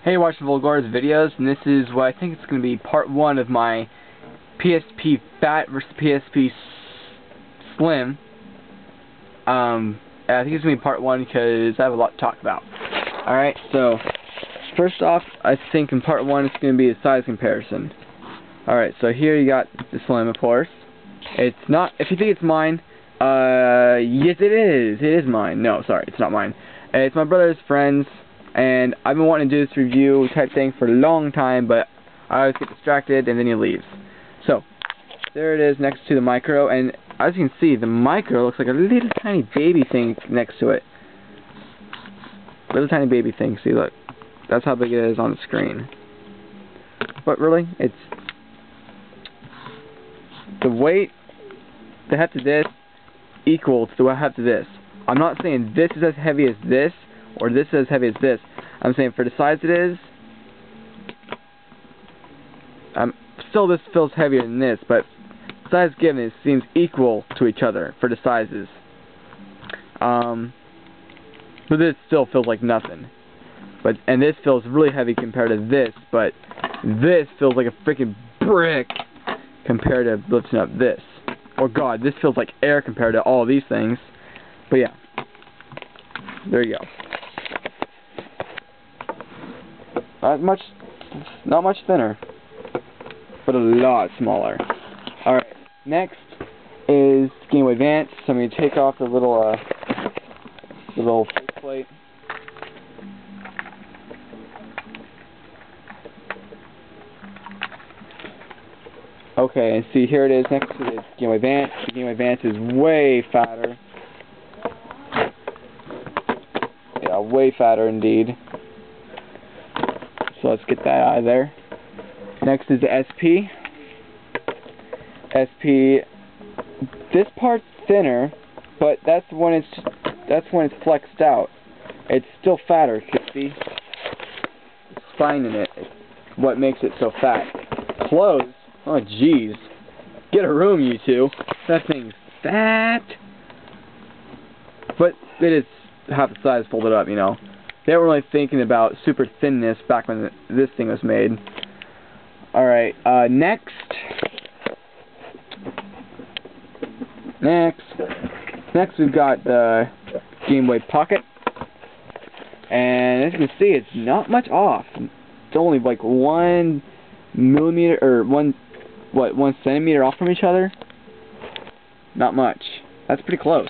Hey, watch the Vulgar's videos, and this is what I think it's going to be part 1 of my PSP FATT versus PSP SLIM. I think it's going to be part 1 because I have a lot to talk about. Alright, so first off, I think in part 1 it's going to be a size comparison. Alright, so here you got the SLIM, of course. It's not, if you think it's mine, yes it is. It is mine. No, sorry, it's not mine. It's my brother's friend's. And I've been wanting to do this review type thing for a long time, but I always get distracted and then he leaves. So, there it is next to the micro, and as you can see, the micro looks like a little tiny baby thing next to it. Little tiny baby thing, see, look. That's how big it is on the screen. But really, it's the weight, the heft of this, equal to the heft of this. I'm not saying this is as heavy as this, or this is as heavy as this. I'm saying for the size it is, still this feels heavier than this, but the size given it seems equal to each other for the sizes. But this still feels like nothing. And this feels really heavy compared to this, but this feels like a freaking brick compared to lifting up this. Oh god, this feels like air compared to all these things. But yeah, there you go. Not much thinner, but a lot smaller. Alright, next is Game Boy Advance. So I'm going to take off the little faceplate. Okay, and see, here it is next to the Game Boy Advance. The Game Boy Advance is way fatter. Yeah, way fatter indeed. So let's get that out of there. Next is the SP. SP. This part's thinner, but that's when it's flexed out. It's still fatter. You can see the spine in it. What makes it so fat? Closed. Oh jeez. Get a room, you two. That thing's fat. But it is half the size folded up, you know. They weren't really thinking about super thinness back when this thing was made. Alright, next we've got the Game Boy Pocket. And as you can see, it's not much off. It's only like 1 millimeter, or 1 centimeter off from each other. Not much. That's pretty close.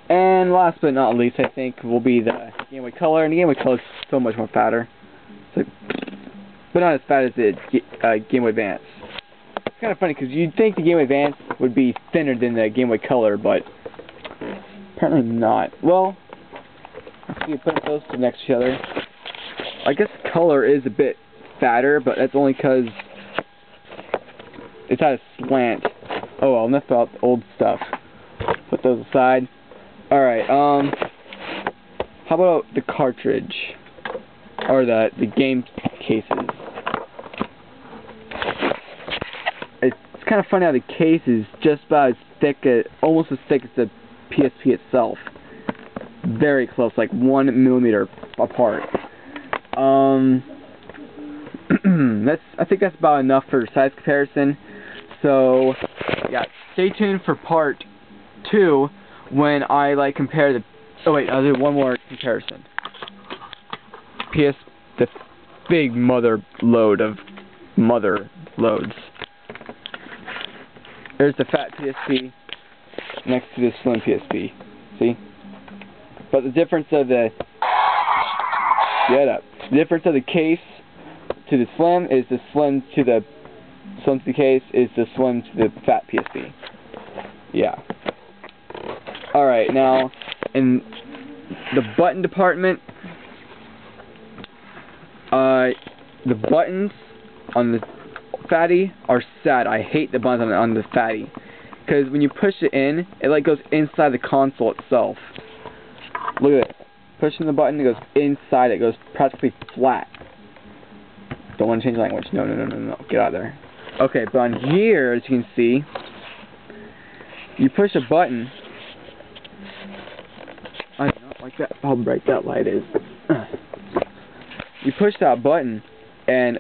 And last but not least, I think, will be the Game Boy Color. And the Game Boy Color is so much more fatter. But not as fat as the Game Boy Advance. It's kind of funny, because you'd think the Game Boy Advance would be thinner than the Game Boy Color, but apparently not. Well, if you put those two next to each other, I guess Color is a bit fatter, but that's only because it's at a slant. Oh well, enough about the old stuff. Put those aside. Alright, how about the cartridge? Or the game cases? It's kind of funny how the case is just about as thick, almost as thick as the PSP itself. Very close, like 1 millimeter apart. I think that's about enough for size comparison. So, yeah, stay tuned for part 2. When I compare the, oh wait, I'll do one more comparison. The big mother load of mother loads. There's the FATT PSP next to the SLIM PSP. See? But the difference of the difference of the case to the SLIM is the SLIM to the case is the SLIM to the FATT PSP. Yeah. Alright, now, in the button department, the buttons on the Fatty are sad. I hate the buttons on the Fatty. Because when you push it in, it goes inside the console itself. Look at it. Pushing the button, it goes inside, it goes practically flat. Don't want to change language. No. Get out of there. Okay, but on here, as you can see, you push a button. I do not like that, how bright that light is. you push that button, and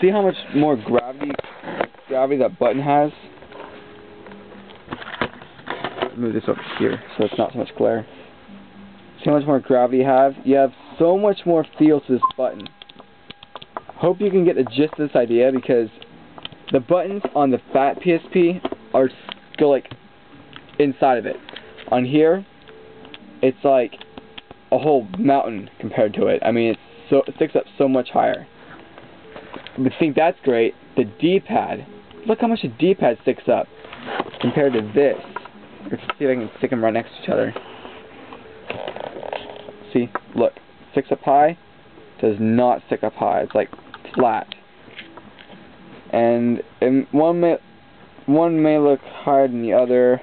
see how much more gravity that button has? Move this over here so it's not so much glare. See how much more gravity you have? You have so much more feel to this button. Hope you can get the gist of this idea, because the buttons on the FATT PSP are still like inside of it. On here, it's like a whole mountain compared to it. I mean, it sticks up so much higher. I think that's great. The D-pad, look how much the D-pad sticks up compared to this. Let's see if I can stick them right next to each other. See, look, sticks up high, does not stick up high. It's like flat. And one may look higher than the other,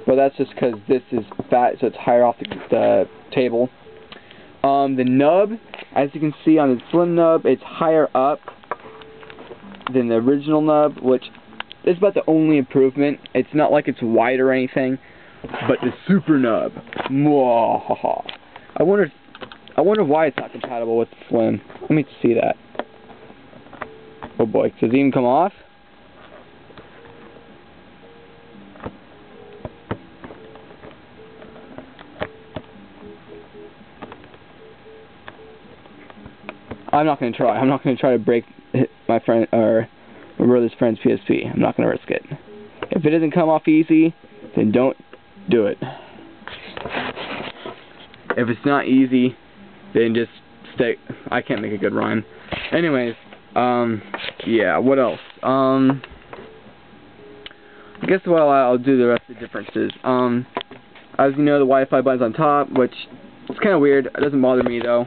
but that's just because this is fat, so it's higher off the table. The nub, as you can see on the Slim nub, it's higher up than the original nub, which is about the only improvement. It's not like it's wide or anything, but the Super nub, mwahaha. I wonder why it's not compatible with the Slim. Let me see that. Oh boy, does it even come off? I'm not going to try. I'm not going to try to break my friend or my brother's friend's PSP. I'm not going to risk it. If it doesn't come off easy, then don't do it. If it's not easy, then just stay. I can't make a good rhyme. Anyways, yeah, what else? I guess well, I'll do the rest of the differences. As you know, the Wi-Fi button's on top, which is kind of weird. It doesn't bother me though.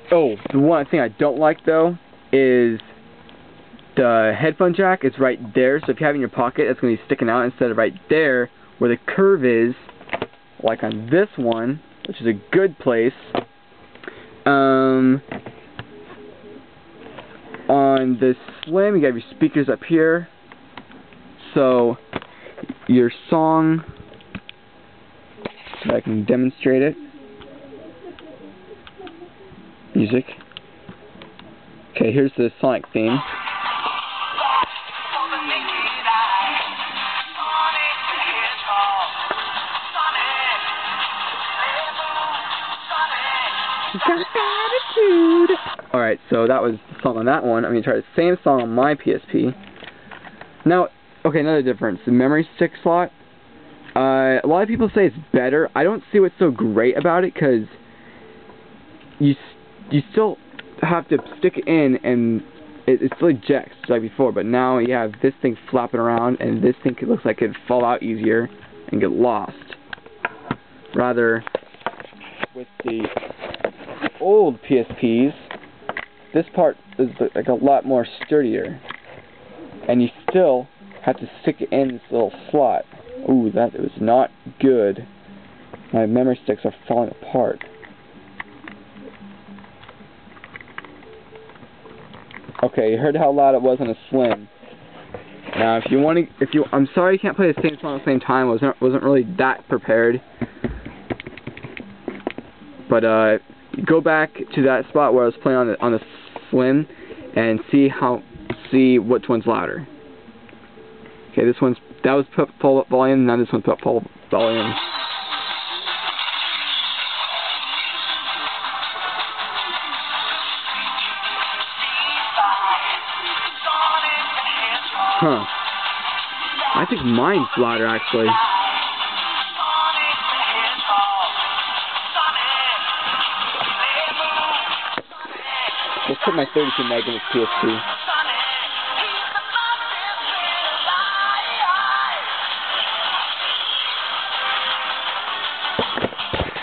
Oh, the one thing I don't like though is the headphone jack. It's right there, so if you have it in your pocket, it's going to be sticking out instead of right there where the curve is, like on this one, which is a good place. On the Slim, you got your speakers up here, so your song, so I can demonstrate it. Music. Okay, here's the Sonic theme. Alright, so that was the song on that one. I'm going to try the same song on my PSP. Now, okay, another difference. The memory stick slot. A lot of people say it's better. I don't see what's so great about it, because you still have to stick it in and it still ejects like before, but now you have this thing flapping around, and this thing looks like it'd fall out easier and get lost. Rather, with the old PSPs, this part is like a lot more sturdier, and you still have to stick it in this little slot. Ooh, that was not good. My memory sticks are falling apart. Okay, you heard how loud it was on a Slim. Now, I'm sorry you can't play the same song at the same time. I wasn't really that prepared. But go back to that spot where I was playing on the Slim and see which one's louder. Okay, that was put full volume. Now this one's put full volume. Huh. I think mine's louder, actually. Let's put my 32 meg in this PSP.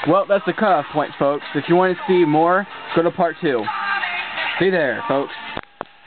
Well, that's the cutoff point, folks. If you want to see more, go to part 2. See you there, folks.